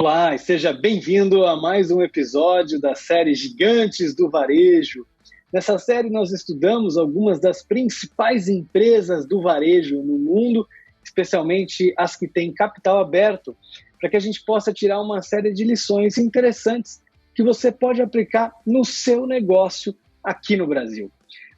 Olá, e seja bem-vindo a mais um episódio da série Gigantes do Varejo. Nessa série nós estudamos algumas das principais empresas do varejo no mundo, especialmente as que têm capital aberto, para que a gente possa tirar uma série de lições interessantes que você pode aplicar no seu negócio aqui no Brasil.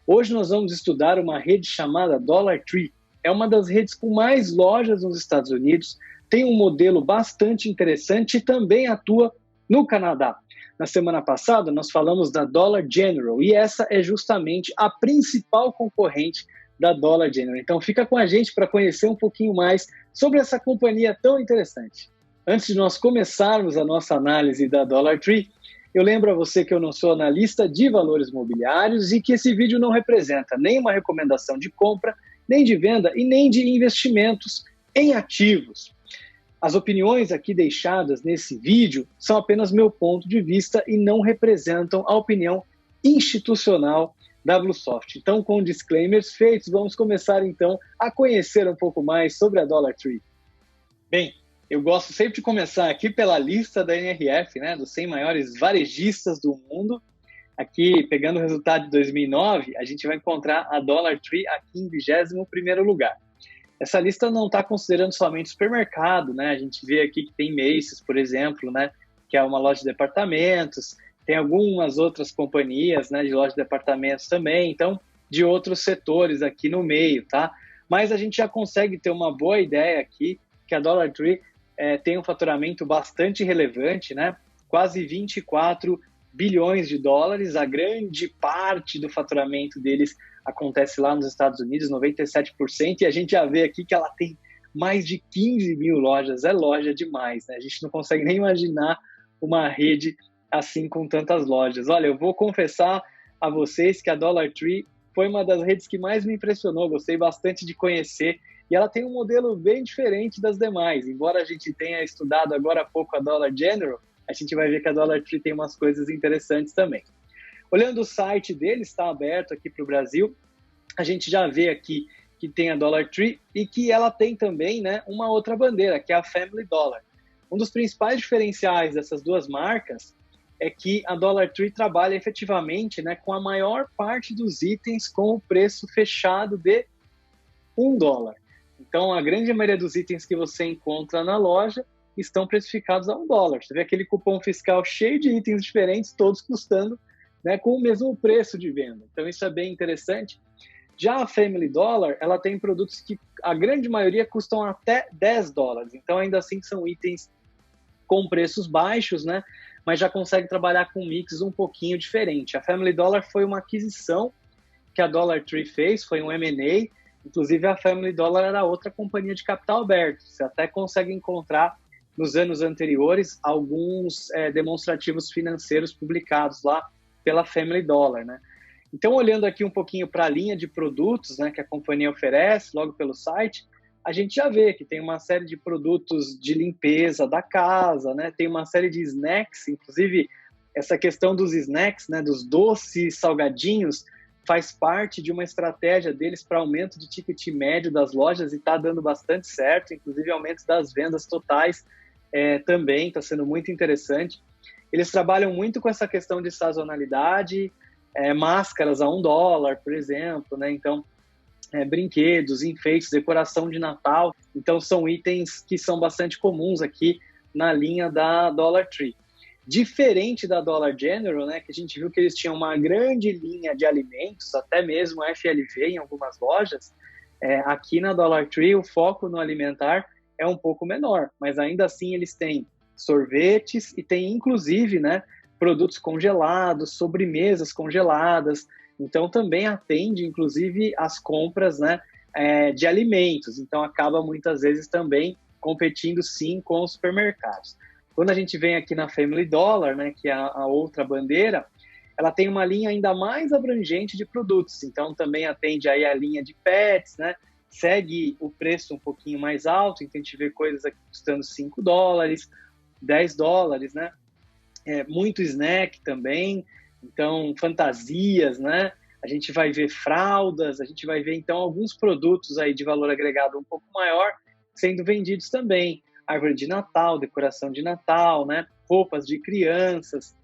Hoje nós vamos estudar uma rede chamada Dollar Tree. É uma das redes com mais lojas nos Estados Unidos, tem um modelo bastante interessante e também atua no Canadá. Na semana passada, nós falamos da Dollar General e essa é justamente a principal concorrente da Dollar General. Então fica com a gente para conhecer um pouquinho mais sobre essa companhia tão interessante. Antes de nós começarmos a nossa análise da Dollar Tree, eu lembro a você que eu não sou analista de valores imobiliários e que esse vídeo não representa nem uma recomendação de compra, nem de venda e nem de investimentos em ativos. As opiniões aqui deixadas nesse vídeo são apenas meu ponto de vista e não representam a opinião institucional da Bluesoft. Então, com disclaimers feitos, vamos começar então a conhecer um pouco mais sobre a Dollar Tree. Bem, eu gosto sempre de começar aqui pela lista da NRF, dos 100 maiores varejistas do mundo. Aqui, pegando o resultado de 2009, a gente vai encontrar a Dollar Tree aqui em 21º lugar. Essa lista não está considerando somente supermercado, A gente vê aqui que tem Macy's, por exemplo, que é uma loja de departamentos, tem algumas outras companhias, de loja de departamentos também, então, de outros setores aqui no meio, tá? Mas a gente já consegue ter uma boa ideia aqui que a Dollar Tree tem um faturamento bastante relevante, Quase 24 bilhões de dólares, a grande parte do faturamento deles acontece lá nos Estados Unidos, 97%, e a gente já vê aqui que ela tem mais de 15 mil lojas, é loja demais, A gente não consegue nem imaginar uma rede assim com tantas lojas. Olha, eu vou confessar a vocês que a Dollar Tree foi uma das redes que mais me impressionou, gostei bastante de conhecer, e ela tem um modelo bem diferente das demais, embora a gente tenha estudado agora há pouco a Dollar General, a gente vai ver que a Dollar Tree tem umas coisas interessantes também. Olhando o site dele, está aberto aqui para o Brasil, a gente já vê aqui que tem a Dollar Tree e que ela tem também uma outra bandeira, que é a Family Dollar. Um dos principais diferenciais dessas duas marcas é que a Dollar Tree trabalha efetivamente com a maior parte dos itens com o preço fechado de $1. Então, a grande maioria dos itens que você encontra na loja estão precificados a $1. Você vê aquele cupom fiscal cheio de itens diferentes, todos custando com o mesmo preço de venda. Então, isso é bem interessante. Já a Family Dollar, ela tem produtos que a grande maioria custam até $10. Então, ainda assim, são itens com preços baixos, mas já consegue trabalhar com um mix um pouquinho diferente. A Family Dollar foi uma aquisição que a Dollar Tree fez, foi um M&A. Inclusive, a Family Dollar era outra companhia de capital aberto. Você até consegue encontrar, nos anos anteriores, alguns demonstrativos financeiros publicados lá pela Family Dollar, Então, olhando aqui um pouquinho para a linha de produtos, que a companhia oferece, logo pelo site, a gente já vê que tem uma série de produtos de limpeza da casa, tem uma série de snacks, inclusive essa questão dos snacks, dos doces salgadinhos, faz parte de uma estratégia deles para aumento de ticket médio das lojas e está dando bastante certo, inclusive aumento das vendas totais também, está sendo muito interessante. Eles trabalham muito com essa questão de sazonalidade, máscaras a $1, por exemplo, Então, brinquedos, enfeites, decoração de Natal. Então, são itens que são bastante comuns aqui na linha da Dollar Tree. Diferente da Dollar General, que a gente viu que eles tinham uma grande linha de alimentos, até mesmo FLV em algumas lojas, aqui na Dollar Tree o foco no alimentar é um pouco menor, mas ainda assim eles têm sorvetes e tem inclusive produtos congelados, sobremesas congeladas, então também atende inclusive as compras de alimentos, então acaba muitas vezes também competindo sim com os supermercados. Quando a gente vem aqui na Family Dollar, que é a outra bandeira, ela tem uma linha ainda mais abrangente de produtos, então também atende aí a linha de pets, segue o preço um pouquinho mais alto, então a gente vê coisas aqui custando $5, $10, muito snack também, então fantasias, A gente vai ver fraldas, a gente vai ver então alguns produtos aí de valor agregado um pouco maior sendo vendidos também. árvore de Natal, decoração de Natal, né? Roupas de crianças,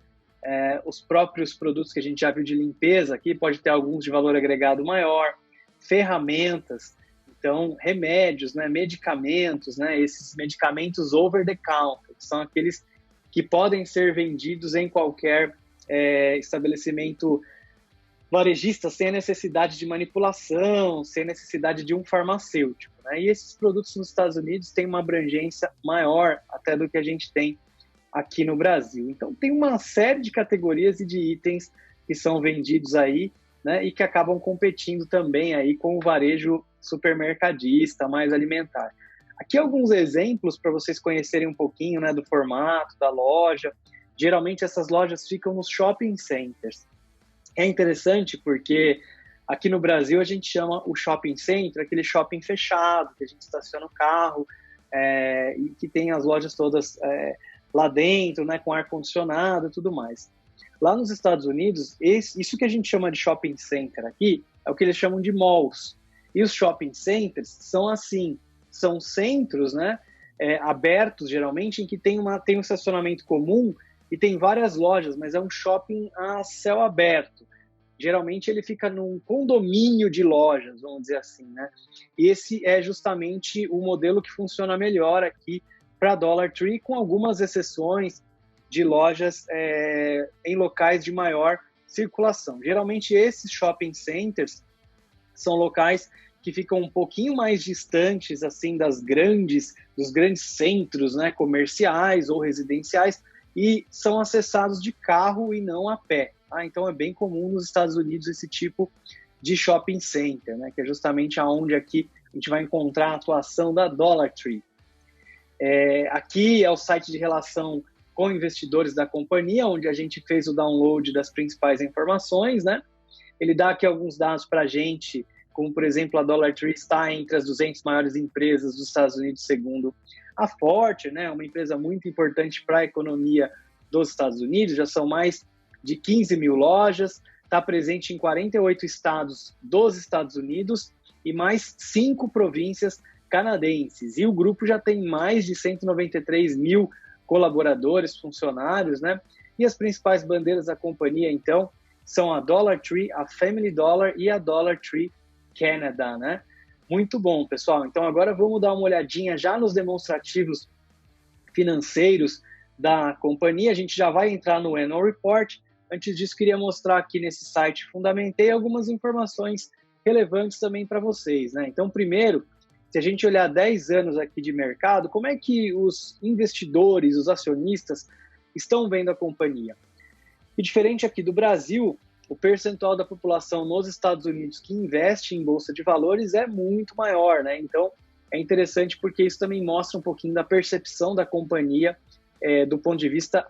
os próprios produtos que a gente já viu de limpeza aqui, pode ter alguns de valor agregado maior, ferramentas, então remédios, né? Medicamentos, né? Esses medicamentos over the counter, que são aqueles que podem ser vendidos em qualquer estabelecimento varejista sem a necessidade de manipulação, sem a necessidade de um farmacêutico, né? E esses produtos nos Estados Unidos têm uma abrangência maior até do que a gente tem aqui no Brasil. Então tem uma série de categorias e de itens que são vendidos aí, né, e que acabam competindo também aí com o varejo supermercadista, mais alimentar. Aqui alguns exemplos para vocês conhecerem um pouquinho, né, do formato da loja. Geralmente essas lojas ficam nos shopping centers. É interessante porque aqui no Brasil a gente chama o shopping center aquele shopping fechado, que a gente estaciona o carro e que tem as lojas todas lá dentro, né, com ar-condicionado e tudo mais. Lá nos Estados Unidos, isso que a gente chama de shopping center aqui é o que eles chamam de malls. E os shopping centers são assim, são centros, né, abertos geralmente, em que tem um estacionamento comum e tem várias lojas, mas é um shopping a céu aberto. Geralmente ele fica num condomínio de lojas, vamos dizer assim, né? E esse é justamente o modelo que funciona melhor aqui para Dollar Tree, com algumas exceções de lojas em locais de maior circulação. Geralmente esses shopping centers são locais que ficam um pouquinho mais distantes assim dos grandes centros, né, comerciais ou residenciais, e são acessados de carro e não a pé. Então é bem comum nos Estados Unidos esse tipo de shopping center, né, que é justamente aonde aqui a gente vai encontrar a atuação da Dollar Tree. Aqui é o site de relação com investidores da companhia, onde a gente fez o download das principais informações, né? Ele dá aqui alguns dados para a gente, como, por exemplo, a Dollar Tree está entre as 200 maiores empresas dos Estados Unidos, segundo a Fortune, né? Uma empresa muito importante para a economia dos Estados Unidos, já são mais de 15 mil lojas, está presente em 48 estados dos Estados Unidos e mais 5 províncias canadenses. E o grupo já tem mais de 193 mil colaboradores, funcionários, né? E as principais bandeiras da companhia, então, são a Dollar Tree, a Family Dollar e a Dollar Tree Canada, né? Muito bom, pessoal. Então, agora vamos dar uma olhadinha já nos demonstrativos financeiros da companhia. A gente já vai entrar no Annual Report. Antes disso, queria mostrar aqui nesse site Fundamentei algumas informações relevantes também para vocês, né? Então, primeiro, se a gente olhar 10 anos aqui de mercado, como é que os investidores, os acionistas, estão vendo a companhia? E diferente aqui do Brasil, o percentual da população nos Estados Unidos que investe em bolsa de valores é muito maior, né? Então, é interessante porque isso também mostra um pouquinho da percepção da companhia do ponto de vista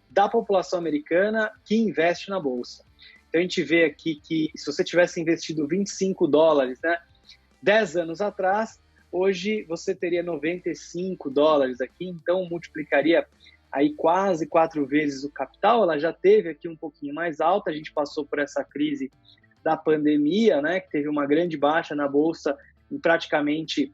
da população americana que investe na bolsa. Então, a gente vê aqui que se você tivesse investido $25, né, 10 anos atrás, hoje você teria $95 aqui, então multiplicaria aí quase 4 vezes o capital. Ela já teve aqui um pouquinho mais alta, a gente passou por essa crise da pandemia, né, que teve uma grande baixa na bolsa em praticamente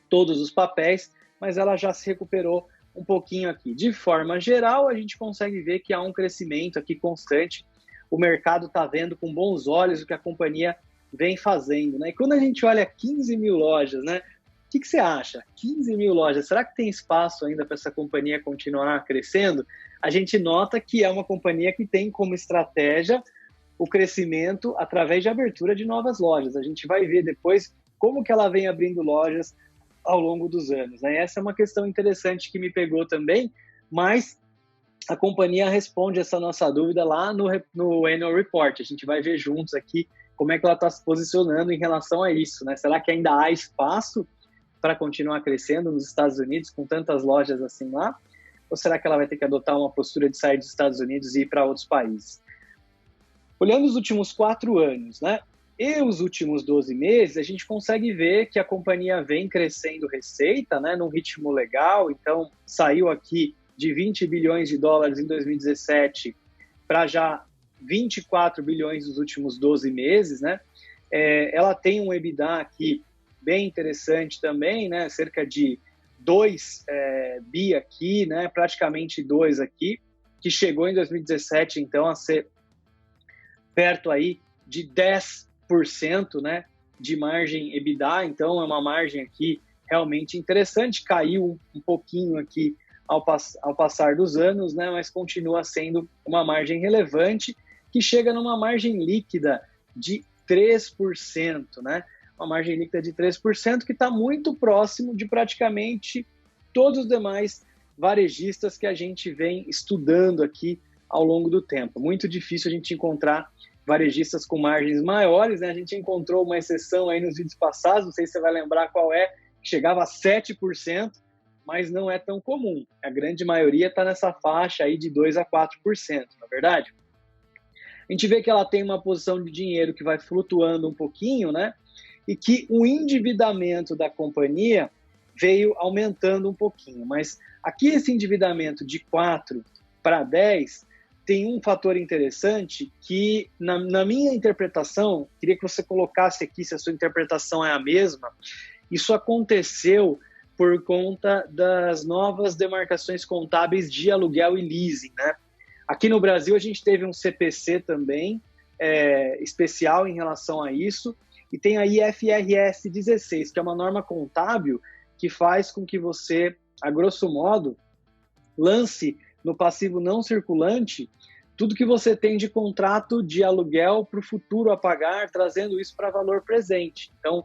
todos os papéis, mas ela já se recuperou um pouquinho aqui. De forma geral, a gente consegue ver que há um crescimento aqui constante, o mercado está vendo com bons olhos o que a companhia vem fazendo, né? E quando a gente olha 15 mil lojas, né? O que você acha? 15 mil lojas, será que tem espaço ainda para essa companhia continuar crescendo? A gente nota que é uma companhia que tem como estratégia o crescimento através de abertura de novas lojas. A gente vai ver depois como que ela vem abrindo lojas ao longo dos anos, né? Essa é uma questão interessante que me pegou também, mas a companhia responde essa nossa dúvida lá no Annual Report. A gente vai ver juntos aqui como é que ela está se posicionando em relação a isso, né? Será que ainda há espaço para continuar crescendo nos Estados Unidos com tantas lojas assim lá? Ou será que ela vai ter que adotar uma postura de sair dos Estados Unidos e ir para outros países? Olhando os últimos 4 anos, né? E os últimos 12 meses, a gente consegue ver que a companhia vem crescendo receita, né, num ritmo legal. Então, saiu aqui de 20 bilhões de dólares em 2017 para já 24 bilhões nos últimos 12 meses, né? Ela tem um EBITDA aqui bem interessante também, né? Cerca de 2 bi aqui, né, praticamente 2 aqui, que chegou em 2017, então, a ser perto aí de 10%, né, de margem EBITDA, então é uma margem aqui realmente interessante, caiu um pouquinho aqui ao passar dos anos, né, mas continua sendo uma margem relevante, que chega numa margem líquida de 3%, né, uma margem líquida de 3%, que está muito próximo de praticamente todos os demais varejistas que a gente vem estudando aqui ao longo do tempo. Muito difícil a gente encontrar varejistas com margens maiores, né? A gente encontrou uma exceção aí nos vídeos passados, não sei se você vai lembrar qual é, que chegava a 7%, mas não é tão comum. A grande maioria está nessa faixa aí de 2% a 4%, na verdade. A gente vê que ela tem uma posição de dinheiro que vai flutuando um pouquinho, né? E que o endividamento da companhia veio aumentando um pouquinho. Mas aqui esse endividamento de 4 para 10 tem um fator interessante que, na minha interpretação, queria que você colocasse aqui se a sua interpretação é a mesma. Isso aconteceu por conta das novas demarcações contábeis de aluguel e leasing, né? Aqui no Brasil a gente teve um CPC também especial em relação a isso, e tem a IFRS 16, que é uma norma contábil que faz com que você, a grosso modo, lance no passivo não circulante tudo que você tem de contrato de aluguel para o futuro a pagar, trazendo isso para valor presente. Então,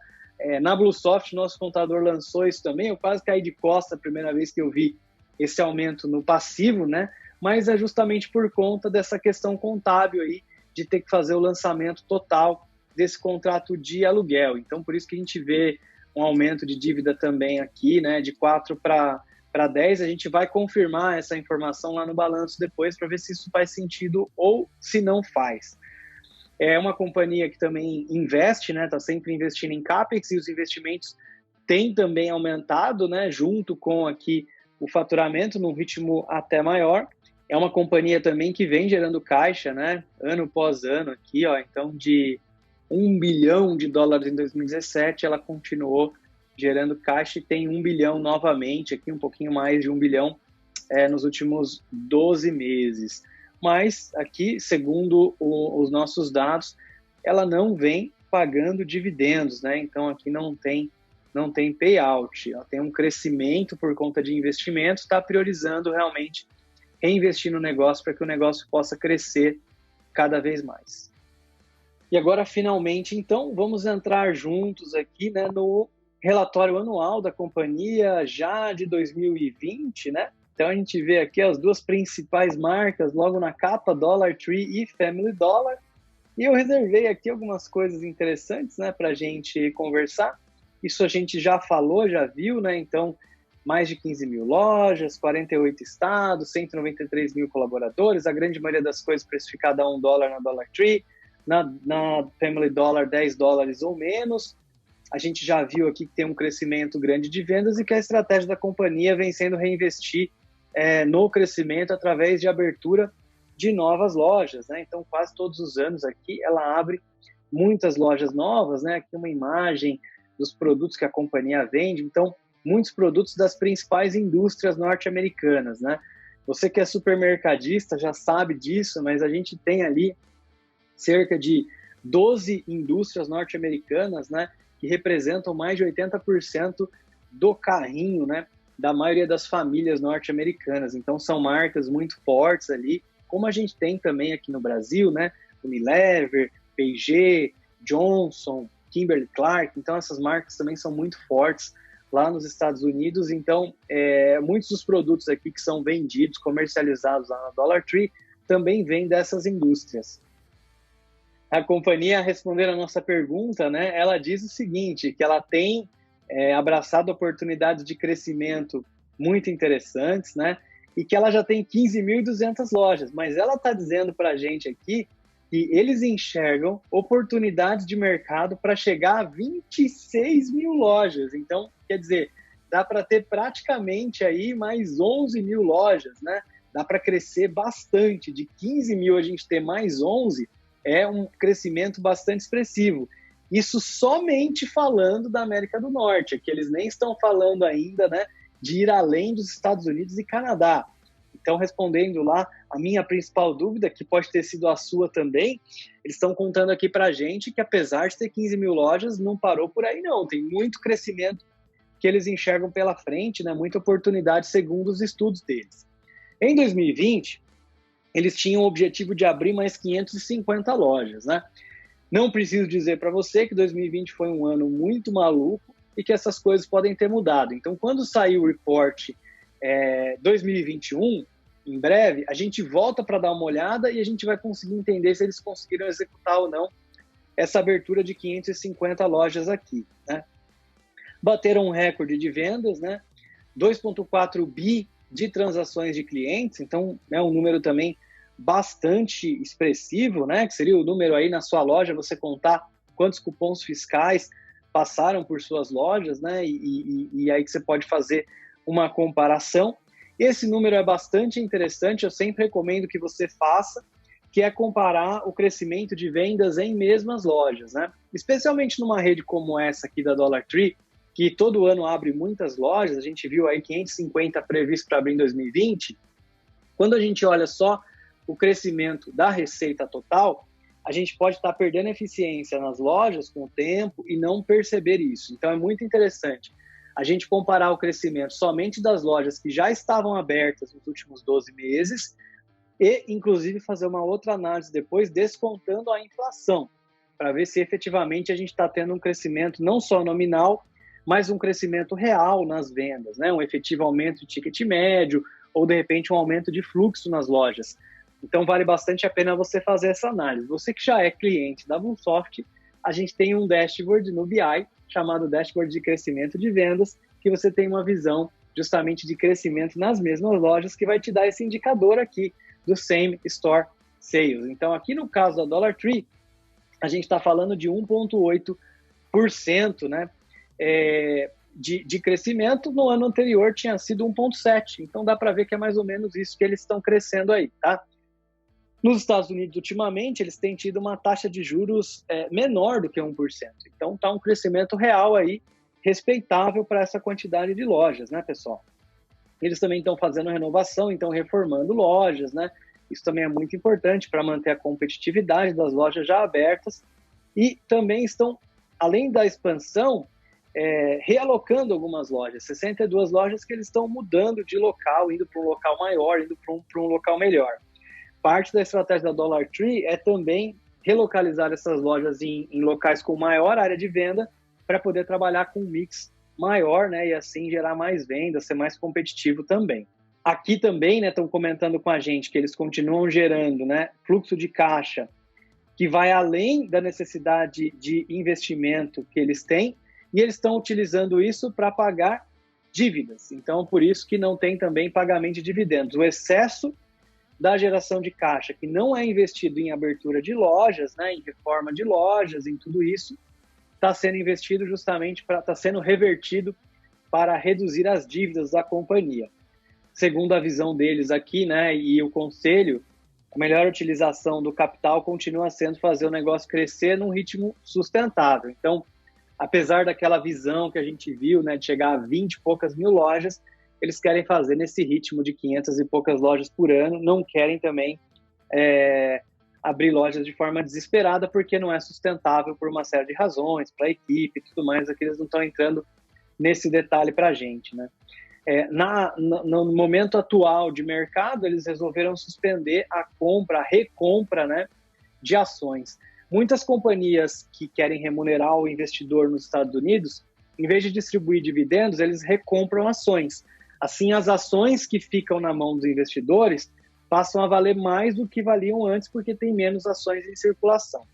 na Bluesoft, nosso contador lançou isso também. Eu quase caí de costa a primeira vez que eu vi esse aumento no passivo, né? Mas é justamente por conta dessa questão contábil aí, de ter que fazer o lançamento total desse contrato de aluguel. Então, por isso que a gente vê um aumento de dívida também aqui, né? De 4 para 10, a gente vai confirmar essa informação lá no balanço depois para ver se isso faz sentido ou se não faz. É uma companhia que também investe, né? Está sempre investindo em CAPEX, e os investimentos têm também aumentado, né? Junto com aqui o faturamento num ritmo até maior. É uma companhia também que vem gerando caixa, né? Ano após ano aqui, ó. Então, de $1 bilhão em 2017, ela continuou gerando caixa e tem 1 bilhão novamente, aqui um pouquinho mais de 1 bilhão nos últimos 12 meses. Mas aqui, segundo os nossos dados, ela não vem pagando dividendos, né? Então aqui não tem payout, ela tem um crescimento por conta de investimentos, está priorizando realmente reinvestir no negócio para que o negócio possa crescer cada vez mais. E agora, finalmente, então, vamos entrar juntos aqui, né, no relatório anual da companhia já de 2020, né? Então a gente vê aqui as duas principais marcas logo na capa, Dollar Tree e Family Dollar. E eu reservei aqui algumas coisas interessantes, né, para a gente conversar. Isso a gente já falou, já viu, né? Então, mais de 15 mil lojas, 48 estados, 193 mil colaboradores, a grande maioria das coisas precificada a $1 na Dollar Tree, na Family Dollar $10 ou menos. A gente já viu aqui que tem um crescimento grande de vendas e que a estratégia da companhia vem sendo reinvestir no crescimento através de abertura de novas lojas, né? Então, quase todos os anos aqui ela abre muitas lojas novas, né? Aqui uma imagem dos produtos que a companhia vende. Então, muitos produtos das principais indústrias norte-americanas, né? Você que é supermercadista já sabe disso, mas a gente tem ali cerca de 12 indústrias norte-americanas, né? Que representam mais de 80% do carrinho, né, da maioria das famílias norte-americanas. Então, são marcas muito fortes ali, como a gente tem também aqui no Brasil, né, Unilever, P&G, Johnson, Kimberly-Clark. Então, essas marcas também são muito fortes lá nos Estados Unidos. Então, muitos dos produtos aqui que são vendidos, comercializados lá na Dollar Tree, também vêm dessas indústrias. A companhia, respondendo a nossa pergunta, né, ela diz o seguinte, que ela tem abraçado oportunidades de crescimento muito interessantes, né, e que ela já tem 15.200 lojas, mas ela está dizendo para a gente aqui que eles enxergam oportunidades de mercado para chegar a 26 mil lojas. Então, quer dizer, dá para ter praticamente aí mais 11 mil lojas, né? Dá para crescer bastante. De 15 mil a gente ter mais 11 é um crescimento bastante expressivo. Isso somente falando da América do Norte, que eles nem estão falando ainda, né, de ir além dos Estados Unidos e Canadá. Então, respondendo lá a minha principal dúvida, que pode ter sido a sua também, eles estão contando aqui para a gente que, apesar de ter 15 mil lojas, não parou por aí não, tem muito crescimento que eles enxergam pela frente, né? Muita oportunidade segundo os estudos deles. Em 2020, eles tinham o objetivo de abrir mais 550 lojas, né? Não preciso dizer para você que 2020 foi um ano muito maluco e que essas coisas podem ter mudado. Então, quando sair o report 2021, em breve, a gente volta para dar uma olhada e a gente vai conseguir entender se eles conseguiram executar ou não essa abertura de 550 lojas aqui, né? Bateram um recorde de vendas, né? 2,4 bi de transações de clientes, então é um número também bastante expressivo, né? Que seria o número aí na sua loja, você contar quantos cupons fiscais passaram por suas lojas, né? E aí que você pode fazer uma comparação. Esse número é bastante interessante, eu sempre recomendo que você faça, que é comparar o crescimento de vendas em mesmas lojas, né? Especialmente numa rede como essa aqui da Dollar Tree, que todo ano abre muitas lojas, a gente viu aí 550 previstos para abrir em 2020. Quando a gente olha só o crescimento da receita total, a gente pode estar perdendo eficiência nas lojas com o tempo e não perceber isso. Então é muito interessante a gente comparar o crescimento somente das lojas que já estavam abertas nos últimos 12 meses e, inclusive, fazer uma outra análise depois, descontando a inflação, para ver se efetivamente a gente está tendo um crescimento não só nominal, mas um crescimento real nas vendas, né? Um efetivo aumento de ticket médio ou, de repente, um aumento de fluxo nas lojas. Então, vale bastante a pena você fazer essa análise. Você que já é cliente da Bunsoft, a gente tem um dashboard no BI, chamado Dashboard de Crescimento de Vendas, que você tem uma visão justamente de crescimento nas mesmas lojas, que vai te dar esse indicador aqui do Same Store Sales. Então, aqui no caso da Dollar Tree, a gente está falando de 1,8%, né, de crescimento. No ano anterior tinha sido 1,7%. Então, dá para ver que é mais ou menos isso que eles estão crescendo aí, tá? Nos Estados Unidos, ultimamente, eles têm tido uma taxa de juros menor do que 1%. Então, está um crescimento real aí, respeitável para essa quantidade de lojas, né, pessoal? Eles também estão fazendo renovação, então reformando lojas, né? Isso também é muito importante para manter a competitividade das lojas já abertas. E também estão, além da expansão, realocando algumas lojas. 62 lojas que eles estão mudando de local, indo para um local maior, indo para um local melhor. Parte da estratégia da Dollar Tree é também relocalizar essas lojas em locais com maior área de venda para poder trabalhar com um mix maior, né, e assim gerar mais vendas, ser mais competitivo também. Aqui também, né, estão comentando com a gente que eles continuam gerando, né, fluxo de caixa que vai além da necessidade de investimento que eles têm, e eles estão utilizando isso para pagar dívidas. Então, por isso que não tem também pagamento de dividendos. O excesso da geração de caixa, que não é investido em abertura de lojas, né, em reforma de lojas, em tudo isso, está sendo investido justamente está sendo revertido para reduzir as dívidas da companhia. Segundo a visão deles aqui, né, e o conselho, a melhor utilização do capital continua sendo fazer o negócio crescer num ritmo sustentável. Então, apesar daquela visão que a gente viu, né, de chegar a 20 e poucas mil lojas, eles querem fazer nesse ritmo de 500 e poucas lojas por ano, não querem também abrir lojas de forma desesperada, porque não é sustentável por uma série de razões, para a equipe e tudo mais, aqui eles não estão entrando nesse detalhe para a gente, né? No momento atual de mercado, eles resolveram suspender a recompra, né, de ações. Muitas companhias que querem remunerar o investidor nos Estados Unidos, em vez de distribuir dividendos, eles recompram ações. Assim, as ações que ficam na mão dos investidores passam a valer mais do que valiam antes, porque tem menos ações em circulação.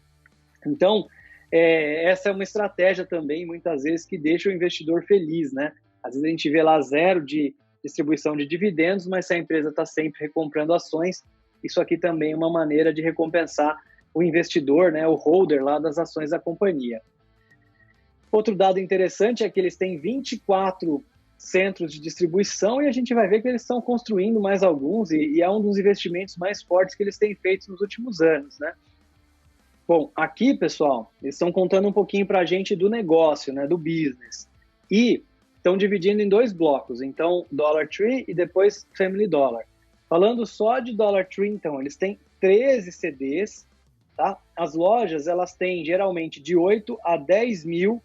Então, essa é uma estratégia também, muitas vezes, que deixa o investidor feliz, né? Às vezes a gente vê lá zero de distribuição de dividendos, mas se a empresa está sempre recomprando ações, isso aqui também é uma maneira de recompensar o investidor, né, o holder lá das ações da companhia. Outro dado interessante é que eles têm 24 centros de distribuição e a gente vai ver que eles estão construindo mais alguns e é um dos investimentos mais fortes que eles têm feito nos últimos anos, né? Bom, aqui, pessoal, eles estão contando um pouquinho para a gente do negócio, né, do business. E estão dividindo em dois blocos, então Dollar Tree e depois Family Dollar. Falando só de Dollar Tree, então, eles têm 13 CDs, tá? As lojas, elas têm geralmente de 8 a 10 mil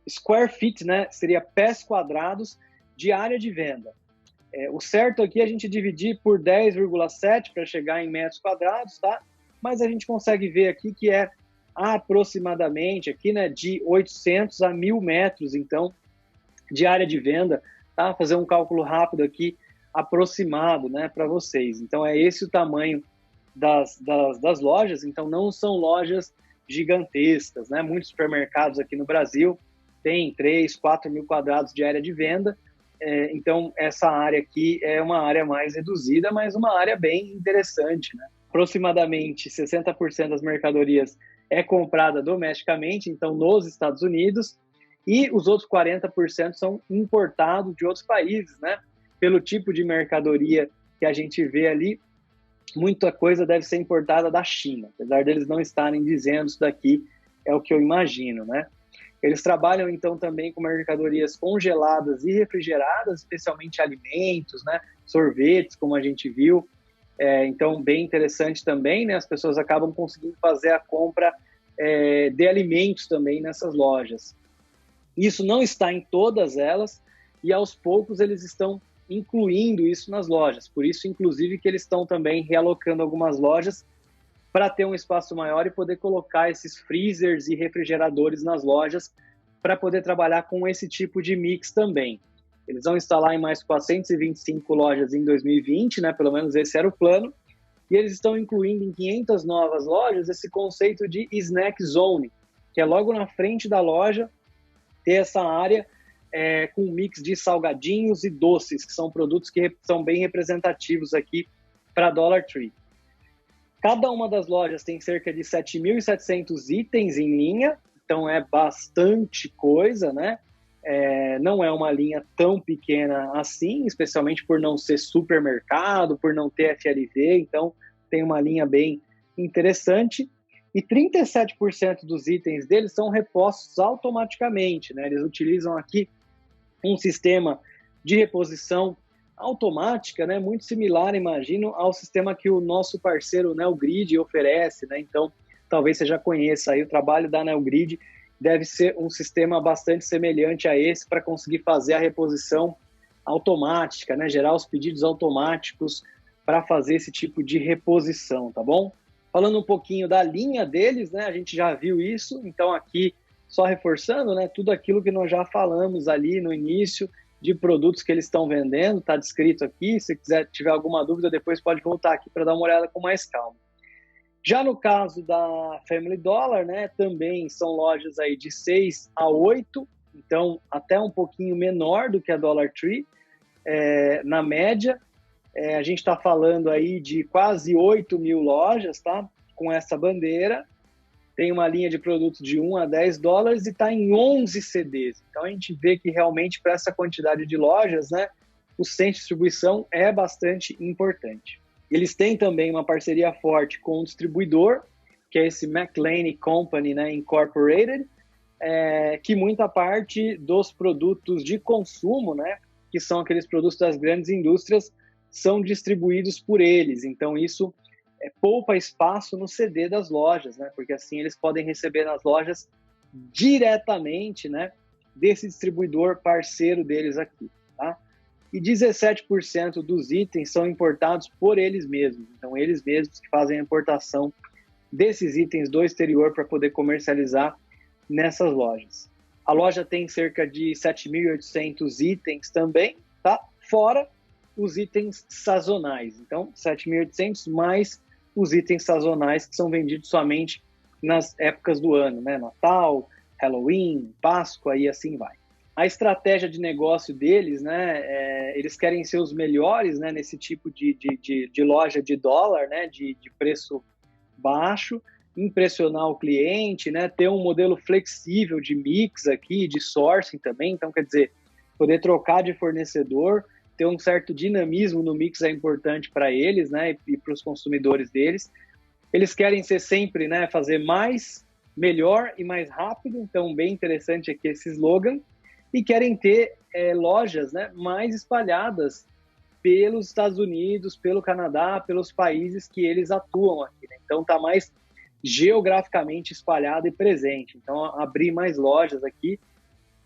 square feet, né? Seria pés quadrados de área de venda. O certo aqui é a gente dividir por 10,7 para chegar em metros quadrados, tá? Mas a gente consegue ver aqui que é aproximadamente aqui, né, de 800 a 1.000 metros, então, de área de venda, tá? Fazer um cálculo rápido aqui, aproximado, né, para vocês. Então, é esse o tamanho das lojas, então não são lojas gigantescas, né? Muitos supermercados aqui no Brasil têm 3, 4 mil quadrados de área de venda, então essa área aqui é uma área mais reduzida, mas uma área bem interessante, né? Aproximadamente 60% das mercadorias é comprada domesticamente, então nos Estados Unidos, e os outros 40% são importados de outros países, né? Pelo tipo de mercadoria que a gente vê ali, muita coisa deve ser importada da China, apesar deles não estarem dizendo isso daqui, é o que eu imagino, né? Eles trabalham, então, também com mercadorias congeladas e refrigeradas, especialmente alimentos, né? Sorvetes, como a gente viu. Então, bem interessante também, né? As pessoas acabam conseguindo fazer a compra de alimentos também nessas lojas. Isso não está em todas elas e, aos poucos, eles estão incluindo isso nas lojas. Por isso, inclusive, que eles estão também realocando algumas lojas para ter um espaço maior e poder colocar esses freezers e refrigeradores nas lojas para poder trabalhar com esse tipo de mix também. Eles vão instalar em mais 425 lojas em 2020, né? Pelo menos esse era o plano. E eles estão incluindo em 500 novas lojas esse conceito de snack zone, que é logo na frente da loja ter essa área com um mix de salgadinhos e doces, que são produtos que são bem representativos aqui para Dollar Tree. Cada uma das lojas tem cerca de 7.700 itens em linha, então é bastante coisa, né? Não é uma linha tão pequena assim, especialmente por não ser supermercado, por não ter FLV, então tem uma linha bem interessante. E 37% dos itens deles são repostos automaticamente, né? Eles utilizam aqui um sistema de reposição automática, né, muito similar, imagino, ao sistema que o nosso parceiro NeoGrid oferece, né? Então, talvez você já conheça aí o trabalho da NeoGrid, deve ser um sistema bastante semelhante a esse para conseguir fazer a reposição automática, né, gerar os pedidos automáticos para fazer esse tipo de reposição, tá bom? Falando um pouquinho da linha deles, né, a gente já viu isso, então aqui só reforçando, né, tudo aquilo que nós já falamos ali no início, de produtos que eles estão vendendo, está descrito aqui. Se quiser, tiver alguma dúvida, depois pode voltar aqui para dar uma olhada com mais calma. Já no caso da Family Dollar, né, também são lojas aí de 6 a 8, então até um pouquinho menor do que a Dollar Tree, na média. A gente está falando aí de quase 8 mil lojas, tá, com essa bandeira. Tem uma linha de produtos de 1 a 10 dólares e está em 11 CDs. Então, a gente vê que realmente, para essa quantidade de lojas, né, o centro de distribuição é bastante importante. Eles têm também uma parceria forte com o distribuidor, que é esse McLane Company, né, Incorporated, que muita parte dos produtos de consumo, né, que são aqueles produtos das grandes indústrias, são distribuídos por eles. Então, isso poupa espaço no CD das lojas, né? Porque assim eles podem receber nas lojas diretamente, né, desse distribuidor parceiro deles aqui, tá? E 17% dos itens são importados por eles mesmos. Então, eles mesmos que fazem a importação desses itens do exterior para poder comercializar nessas lojas. A loja tem cerca de 7.800 itens também, tá? Fora os itens sazonais. Então, 7.800 mais os itens sazonais que são vendidos somente nas épocas do ano, né? Natal, Halloween, Páscoa e assim vai. A estratégia de negócio deles, né? Eles querem ser os melhores, né? Nesse tipo de loja de dólar, né? De preço baixo, impressionar o cliente, né? Ter um modelo flexível de mix aqui, de sourcing também. Então, quer dizer, poder trocar de fornecedor, ter um certo dinamismo no mix é importante para eles, né, e para os consumidores deles. Eles querem ser sempre, né, fazer mais melhor e mais rápido, então bem interessante aqui esse slogan, e querem ter lojas, né, mais espalhadas pelos Estados Unidos, pelo Canadá, pelos países que eles atuam aqui, né? Então está mais geograficamente espalhado e presente. Então abrir mais lojas aqui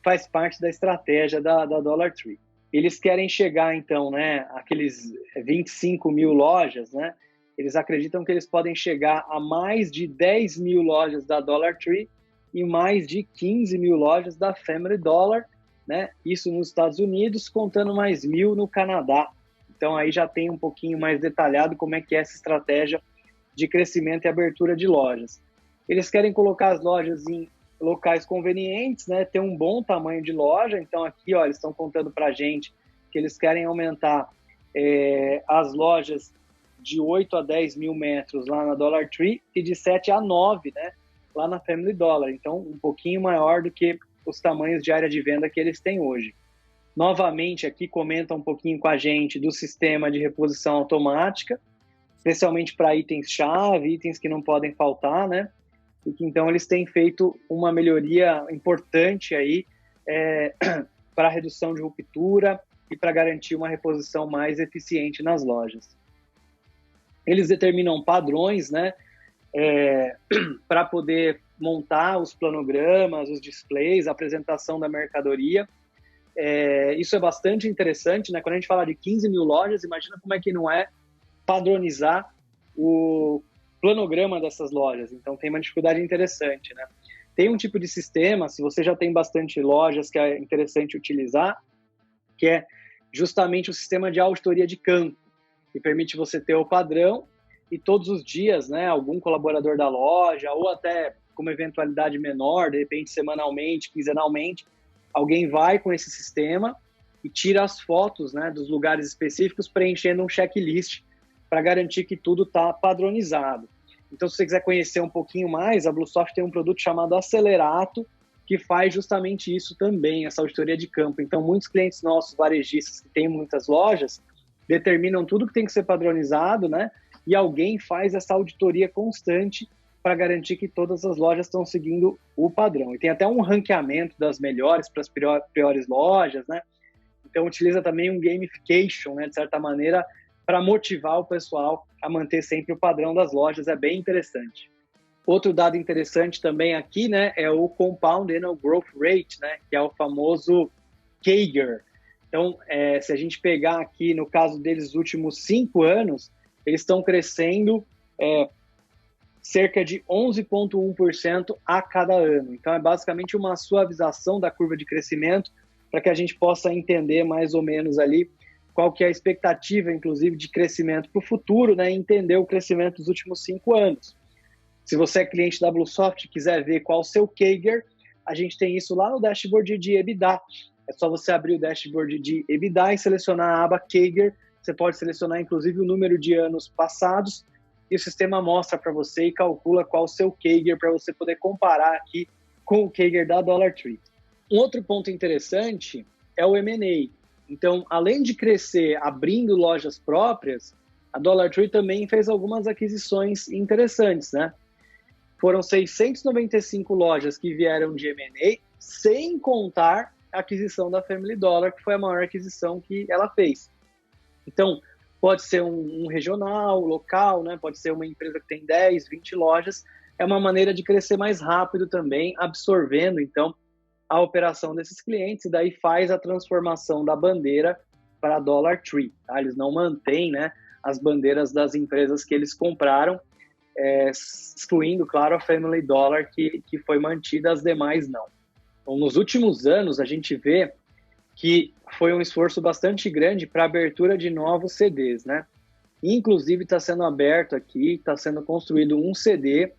faz parte da estratégia da Dollar Tree. Eles querem chegar, então, né, aqueles 25 mil lojas, né? Eles acreditam que eles podem chegar a mais de 10 mil lojas da Dollar Tree e mais de 15 mil lojas da Family Dollar, né? Isso nos Estados Unidos, contando mais 1.000 no Canadá. Então, aí já tem um pouquinho mais detalhado como é que é essa estratégia de crescimento e abertura de lojas. Eles querem colocar as lojas em locais convenientes, né? Ter um bom tamanho de loja. Então, aqui, ó, eles estão contando para a gente que eles querem aumentar as lojas de 8 a 10 mil metros lá na Dollar Tree e de 7 a 9, né, lá na Family Dollar. Então, um pouquinho maior do que os tamanhos de área de venda que eles têm hoje. Novamente, aqui comenta um pouquinho com a gente do sistema de reposição automática, especialmente para itens-chave, itens que não podem faltar, né? E que, então, eles têm feito uma melhoria importante aí para a redução de ruptura e para garantir uma reposição mais eficiente nas lojas. Eles determinam padrões, né, para poder montar os planogramas, os displays, a apresentação da mercadoria. Isso é bastante interessante, né? Quando a gente fala de 15 mil lojas, imagina como é que não é padronizar o planograma dessas lojas. Então, tem uma dificuldade interessante, né? Tem um tipo de sistema, se você já tem bastante lojas, que é interessante utilizar, que é justamente o sistema de auditoria de campo, que permite você ter o padrão e todos os dias, né, algum colaborador da loja, ou até com uma eventualidade menor, de repente semanalmente, quinzenalmente, alguém vai com esse sistema e tira as fotos, né, dos lugares específicos, preenchendo um checklist para garantir que tudo está padronizado. Então, se você quiser conhecer um pouquinho mais, a Bluesoft tem um produto chamado Acelerato, que faz justamente isso também, essa auditoria de campo. Então, muitos clientes nossos, varejistas, que têm muitas lojas, determinam tudo que tem que ser padronizado, né? E alguém faz essa auditoria constante para garantir que todas as lojas estão seguindo o padrão. E tem até um ranqueamento das melhores para as piores lojas, né? Então, utiliza também um gamification, né, de certa maneira, para motivar o pessoal a manter sempre o padrão das lojas. É bem interessante. Outro dado interessante também aqui, né, é o Compound Annual Growth Rate, né, que é o famoso CAGR. Então, se a gente pegar aqui, no caso deles, os últimos 5 anos, eles estão crescendo cerca de 11,1% a cada ano. Então, é basicamente uma suavização da curva de crescimento para que a gente possa entender mais ou menos ali qual que é a expectativa, inclusive, de crescimento para o futuro, né, e entender o crescimento dos últimos 5 anos. Se você é cliente da Bluesoft e quiser ver qual o seu CAGR, a gente tem isso lá no dashboard de EBITDA. É só você abrir o dashboard de EBITDA e selecionar a aba CAGR. Você pode selecionar, inclusive, o número de anos passados e o sistema mostra para você e calcula qual o seu CAGR para você poder comparar aqui com o CAGR da Dollar Tree. Um outro ponto interessante é o M&A. Então, além de crescer abrindo lojas próprias, a Dollar Tree também fez algumas aquisições interessantes, né? Foram 695 lojas que vieram de M&A, sem contar a aquisição da Family Dollar, que foi a maior aquisição que ela fez. Então, pode ser um regional, local, né? Pode ser uma empresa que tem 10, 20 lojas. É uma maneira de crescer mais rápido também, absorvendo, então, a operação desses clientes, e daí faz a transformação da bandeira para a Dollar Tree. Tá? Eles não mantêm, né, as bandeiras das empresas que eles compraram, excluindo, claro, a Family Dollar, que foi mantida, as demais não. Então, nos últimos anos, a gente vê que foi um esforço bastante grande para a abertura de novos CDs, né? Inclusive, está sendo aberto aqui, está sendo construído um CD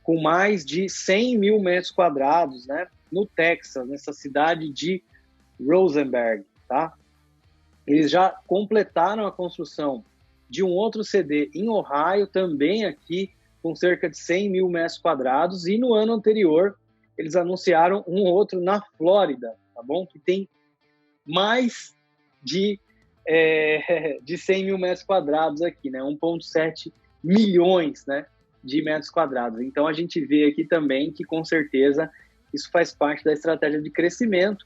com mais de 100 mil metros quadrados, né? No Texas, nessa cidade de Rosenberg, tá? Eles já completaram a construção de um outro CD em Ohio, também aqui com cerca de 100 mil metros quadrados, e no ano anterior eles anunciaram um outro na Flórida, tá bom? Que tem mais de 100 mil metros quadrados aqui, né? 1,7 milhões, né, de metros quadrados. Então, a gente vê aqui também que, com certeza, isso faz parte da estratégia de crescimento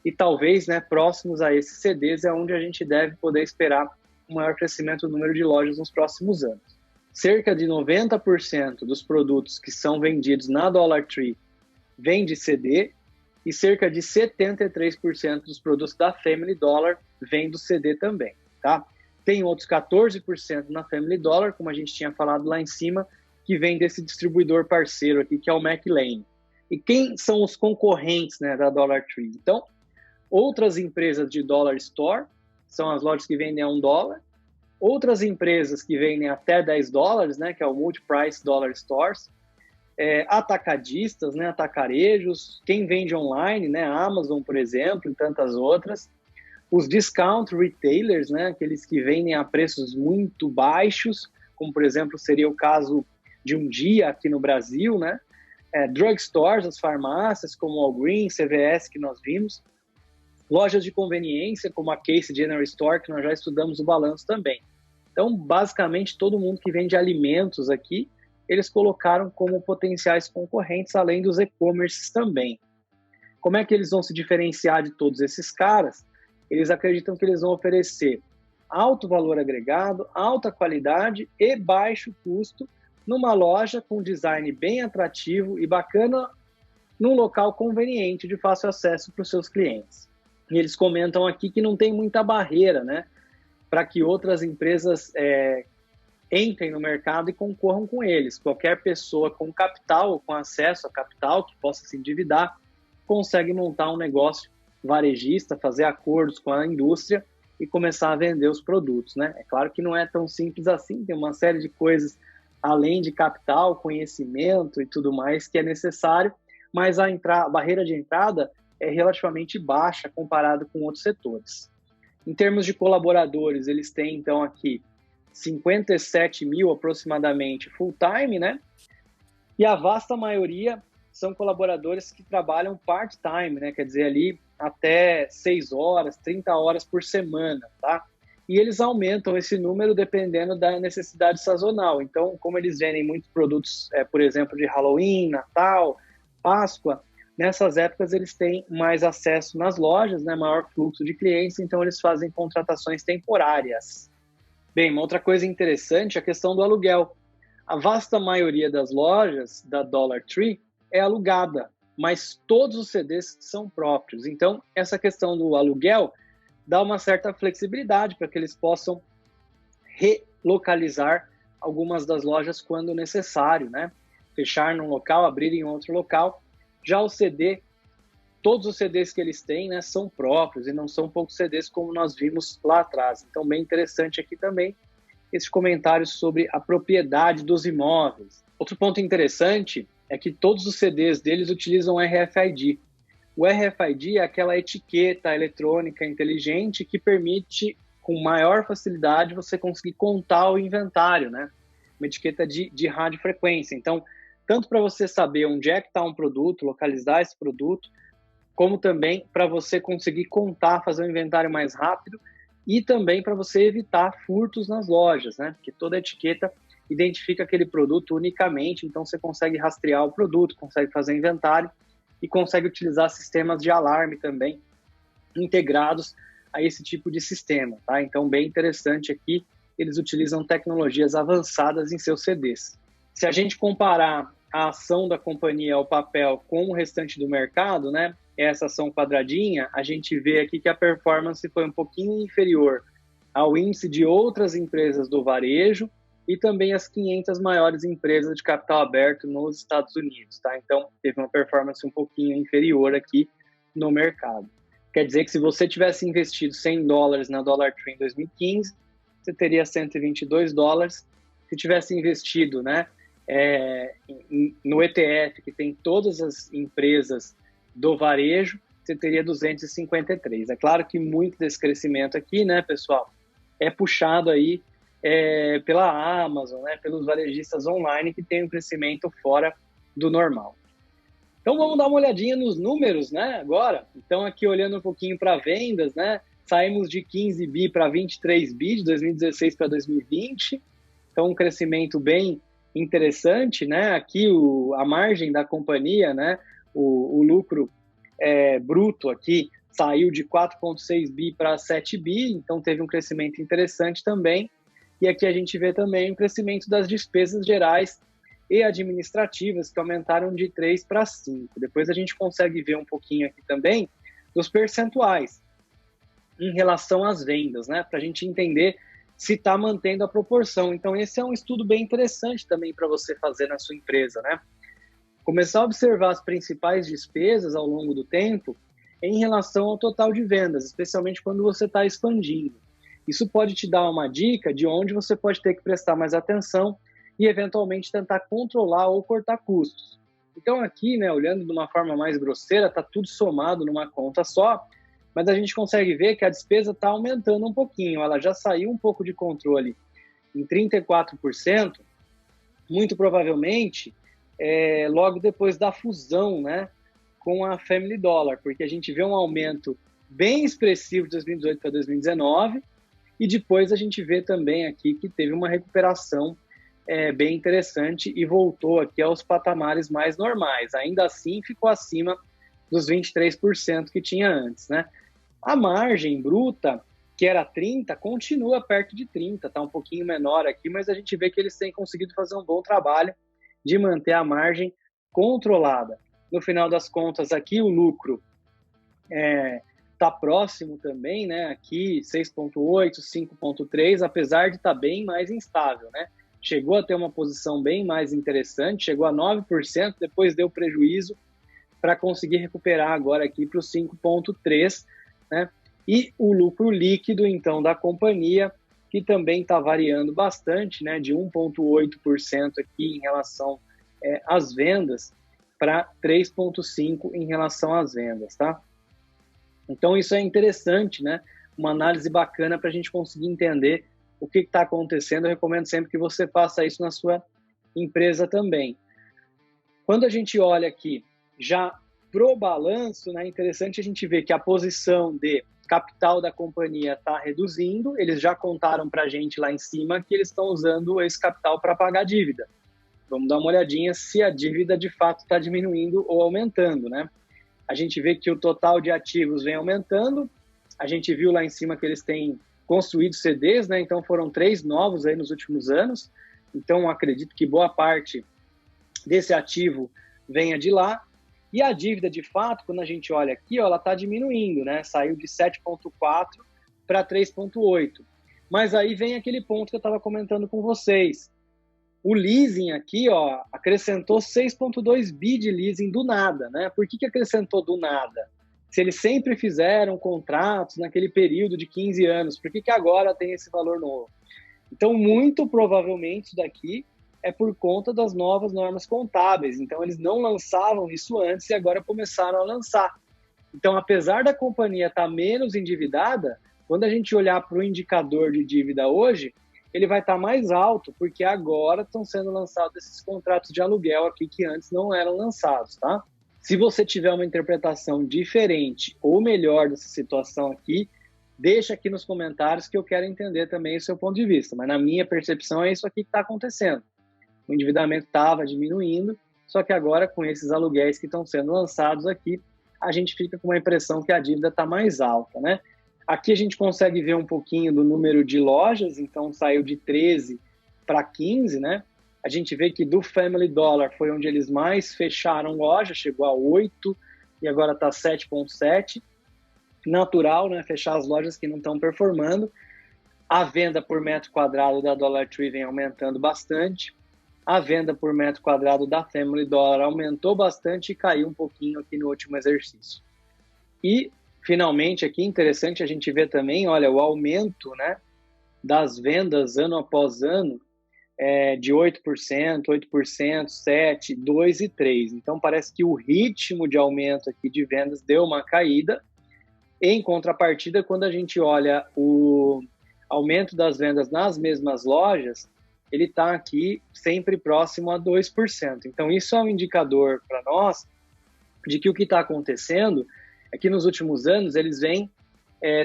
e talvez, né, próximos a esses CDs é onde a gente deve poder esperar um maior crescimento do número de lojas nos próximos anos. Cerca de 90% dos produtos que são vendidos na Dollar Tree vem de CD e cerca de 73% dos produtos da Family Dollar vem do CD também, tá? Tem outros 14% na Family Dollar, como a gente tinha falado lá em cima, que vem desse distribuidor parceiro aqui, que é o McLane. E quem são os concorrentes, né, da Dollar Tree? Então, outras empresas de Dollar Store, são as lojas que vendem a $1, outras empresas que vendem até $10, né, que é o Multi-Price Dollar Stores, atacadistas, né, atacarejos, quem vende online, né, Amazon, por exemplo, e tantas outras, os discount retailers, né, aqueles que vendem a preços muito baixos, como, por exemplo, seria o caso de um dia aqui no Brasil, né, drugstores, as farmácias, como Walgreens, CVS, que nós vimos, lojas de conveniência, como a Case General Store, que nós já estudamos o balanço também. Então, basicamente, todo mundo que vende alimentos aqui, eles colocaram como potenciais concorrentes, além dos e-commerces também. Como é que eles vão se diferenciar de todos esses caras? Eles acreditam que eles vão oferecer alto valor agregado, alta qualidade e baixo custo numa loja com design bem atrativo e bacana, num local conveniente de fácil acesso para os seus clientes. E eles comentam aqui que não tem muita barreira, né, para que outras empresas entrem no mercado e concorram com eles. Qualquer pessoa com capital ou com acesso a capital que possa se endividar consegue montar um negócio varejista, fazer acordos com a indústria e começar a vender os produtos, né? É claro que não é tão simples assim, tem uma série de coisas além de capital, conhecimento e tudo mais que é necessário, mas a barreira de entrada é relativamente baixa comparado com outros setores. Em termos de colaboradores, eles têm então aqui 57 mil aproximadamente full-time, né? E a vasta maioria são colaboradores que trabalham part-time, né? Quer dizer, ali até 6 horas, 30 horas por semana, tá? E eles aumentam esse número dependendo da necessidade sazonal. Então, como eles vendem muitos produtos, por exemplo, de Halloween, Natal, Páscoa, nessas épocas eles têm mais acesso nas lojas, né? Maior fluxo de clientes, então eles fazem contratações temporárias. Bem, uma outra coisa interessante é a questão do aluguel. A vasta maioria das lojas da Dollar Tree é alugada, mas todos os CDs são próprios. Então, essa questão do aluguel dá uma certa flexibilidade para que eles possam relocalizar algumas das lojas quando necessário, né? Fechar num local, abrir em outro local. Já o CD, todos os CDs que eles têm, né, são próprios e não são poucos CDs como nós vimos lá atrás. Então, bem interessante aqui também esse comentário sobre a propriedade dos imóveis. Outro ponto interessante é que todos os CDs deles utilizam RFID. O RFID é aquela etiqueta eletrônica inteligente que permite, com maior facilidade, você conseguir contar o inventário, né? Uma etiqueta de radiofrequência. Então, tanto para você saber onde é que está um produto, localizar esse produto, como também para você conseguir contar, fazer um inventário mais rápido e também para você evitar furtos nas lojas, né? Porque toda etiqueta identifica aquele produto unicamente, então você consegue rastrear o produto, consegue fazer inventário e consegue utilizar sistemas de alarme também integrados a esse tipo de sistema, tá? Então, bem interessante aqui, eles utilizam tecnologias avançadas em seus CDs. Se a gente comparar a ação da companhia ao papel com o restante do mercado, né, essa ação quadradinha, a gente vê aqui que a performance foi um pouquinho inferior ao índice de outras empresas do varejo e também as 500 maiores empresas de capital aberto nos Estados Unidos, tá? Então, teve uma performance um pouquinho inferior aqui no mercado. Quer dizer que se você tivesse investido $100 na Dollar Tree em 2015, você teria $122. Se tivesse investido, né, no ETF, que tem todas as empresas do varejo, você teria 253. É claro que muito desse crescimento aqui, né, pessoal, é puxado aí pela Amazon, né, pelos varejistas online que tem um crescimento fora do normal. Então vamos dar uma olhadinha nos números, né, agora. Então aqui olhando um pouquinho para vendas, né, saímos de 15 bi para 23 bi de 2016 para 2020. Então um crescimento bem interessante, né? Aqui a margem da companhia, né? O lucro bruto aqui saiu de 4,6 bi para 7 bi, então teve um crescimento interessante também. E aqui a gente vê também o crescimento das despesas gerais e administrativas, que aumentaram de 3 para 5. Depois a gente consegue ver um pouquinho aqui também dos percentuais em relação às vendas, né? Para a gente entender se está mantendo a proporção. Então, esse é um estudo bem interessante também para você fazer na sua empresa, né? Começar a observar as principais despesas ao longo do tempo em relação ao total de vendas, especialmente quando você está expandindo. Isso pode te dar uma dica de onde você pode ter que prestar mais atenção e, eventualmente, tentar controlar ou cortar custos. Então, aqui, né, olhando de uma forma mais grosseira, está tudo somado numa conta só, mas a gente consegue ver que a despesa está aumentando um pouquinho, ela já saiu um pouco de controle em 34%, muito provavelmente logo depois da fusão, né, com a Family Dollar, porque a gente vê um aumento bem expressivo de 2018 para 2019, e depois a gente vê também aqui que teve uma recuperação bem interessante e voltou aqui aos patamares mais normais. Ainda assim, ficou acima dos 23% que tinha antes, né? A margem bruta, que era 30, continua perto de 30, está um pouquinho menor aqui, mas a gente vê que eles têm conseguido fazer um bom trabalho de manter a margem controlada. No final das contas, aqui o lucro está próximo também, né? Aqui 6,8, 5,3, apesar de estar bem mais instável, né? Chegou a ter uma posição bem mais interessante, chegou a 9%, depois deu prejuízo para conseguir recuperar agora aqui para os 5,3%, né? E o lucro líquido, então, da companhia, que também está variando bastante, né? De 1,8% aqui em relação às vendas para 3,5% em relação às vendas, tá? Então, isso é interessante, né? Uma análise bacana para a gente conseguir entender o que está acontecendo. Eu recomendo sempre que você faça isso na sua empresa também. Quando a gente olha aqui já pro balanço, né, é interessante a gente ver que a posição de capital da companhia está reduzindo. Eles já contaram para a gente lá em cima que eles estão usando esse capital para pagar a dívida. Vamos dar uma olhadinha se a dívida de fato está diminuindo ou aumentando, né? A gente vê que o total de ativos vem aumentando. A gente viu lá em cima que eles têm construído CDs, né? Então foram 3 novos aí nos últimos anos. Então acredito que boa parte desse ativo venha de lá. E a dívida, de fato, quando a gente olha aqui, ó, ela está diminuindo, né? Saiu de 7,4 para 3,8. Mas aí vem aquele ponto que eu estava comentando com vocês. O leasing aqui, ó, acrescentou 6,2 bi de leasing do nada, né? Por que acrescentou do nada? Se eles sempre fizeram contratos naquele período de 15 anos, por que agora tem esse valor novo? Então, muito provavelmente, isso daqui é por conta das novas normas contábeis. Então, eles não lançavam isso antes e agora começaram a lançar. Então, apesar da companhia estar menos endividada, quando a gente olhar para o indicador de dívida hoje, ele vai estar mais alto, porque agora estão sendo lançados esses contratos de aluguel aqui que antes não eram lançados, tá? Se você tiver uma interpretação diferente ou melhor dessa situação aqui, deixa aqui nos comentários que eu quero entender também o seu ponto de vista. Mas na minha percepção é isso aqui que está acontecendo. O endividamento estava diminuindo, só que agora com esses aluguéis que estão sendo lançados aqui, a gente fica com uma impressão que a dívida está mais alta, né? Aqui a gente consegue ver um pouquinho do número de lojas, então saiu de 13 para 15, né? A gente vê que do Family Dollar foi onde eles mais fecharam loja, chegou a 8 e agora está 7,7. Natural, né? Fechar as lojas que não estão performando. A venda por metro quadrado da Dollar Tree vem aumentando bastante. A venda por metro quadrado da Family Dollar aumentou bastante e caiu um pouquinho aqui no último exercício. E finalmente, aqui interessante a gente ver também, olha, o aumento, né, das vendas ano após ano de 8%, 8%, 7%, 2% e 3%. Então, parece que o ritmo de aumento aqui de vendas deu uma caída. Em contrapartida, quando a gente olha o aumento das vendas nas mesmas lojas, ele está aqui sempre próximo a 2%. Então, isso é um indicador para nós de que o que está acontecendo é que nos últimos anos eles vêm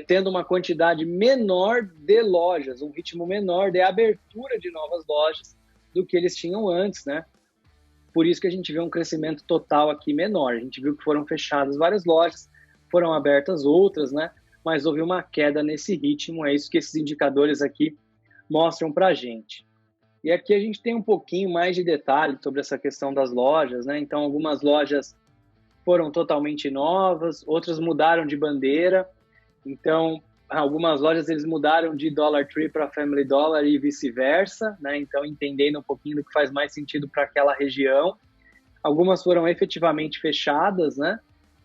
tendo uma quantidade menor de lojas, um ritmo menor de abertura de novas lojas do que eles tinham antes, né? Por isso que a gente vê um crescimento total aqui menor. A gente viu que foram fechadas várias lojas, foram abertas outras, né? Mas houve uma queda nesse ritmo, é isso que esses indicadores aqui mostram para a gente. E aqui a gente tem um pouquinho mais de detalhe sobre essa questão das lojas, né? Então, algumas lojas foram totalmente novas, outras mudaram de bandeira. Então, algumas lojas eles mudaram de Dollar Tree para Family Dollar e vice-versa, né? Então, entendendo um pouquinho do que faz mais sentido para aquela região. Algumas foram efetivamente fechadas, né?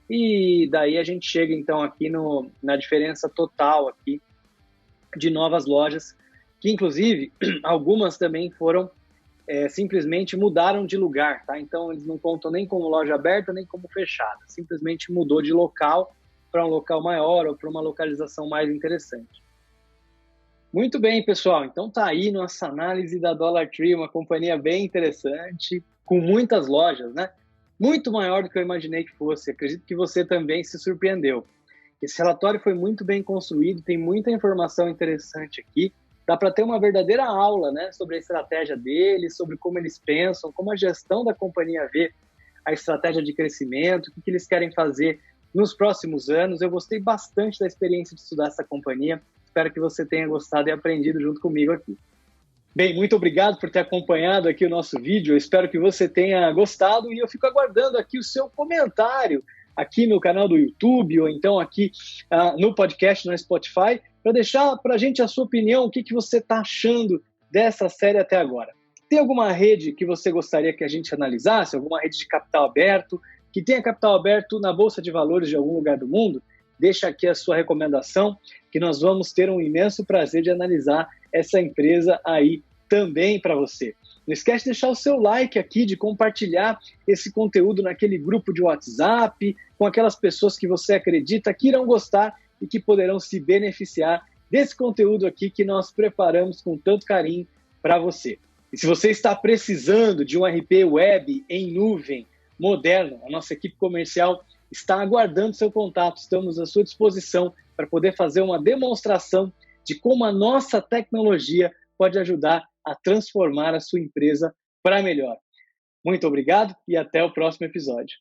E daí a gente chega, então, aqui na diferença total aqui de novas lojas, que, inclusive, algumas também foram simplesmente mudaram de lugar, tá? Então, eles não contam nem como loja aberta, nem como fechada. Simplesmente mudou de local para um local maior ou para uma localização mais interessante. Muito bem, pessoal. Então, tá aí nossa análise da Dollar Tree, uma companhia bem interessante, com muitas lojas, né? Muito maior do que eu imaginei que fosse. Acredito que você também se surpreendeu. Esse relatório foi muito bem construído, tem muita informação interessante aqui. Dá para ter uma verdadeira aula, né, sobre a estratégia deles, sobre como eles pensam, como a gestão da companhia vê a estratégia de crescimento, o que eles querem fazer nos próximos anos. Eu gostei bastante da experiência de estudar essa companhia. Espero que você tenha gostado e aprendido junto comigo aqui. Bem, muito obrigado por ter acompanhado aqui o nosso vídeo. Eu espero que você tenha gostado e eu fico aguardando aqui o seu comentário aqui no canal do YouTube ou então aqui no podcast, no Spotify, para deixar para a gente a sua opinião, o que você está achando dessa série até agora. Tem alguma rede que você gostaria que a gente analisasse? Alguma rede de capital aberto? Que tenha capital aberto na Bolsa de Valores de algum lugar do mundo? Deixa aqui a sua recomendação, que nós vamos ter um imenso prazer de analisar essa empresa aí também para você. Não esquece de deixar o seu like aqui, de compartilhar esse conteúdo naquele grupo de WhatsApp, com aquelas pessoas que você acredita que irão gostar e que poderão se beneficiar desse conteúdo aqui que nós preparamos com tanto carinho para você. E se você está precisando de um RP web em nuvem moderno, a nossa equipe comercial está aguardando seu contato. Estamos à sua disposição para poder fazer uma demonstração de como a nossa tecnologia pode ajudar a transformar a sua empresa para melhor. Muito obrigado e até o próximo episódio.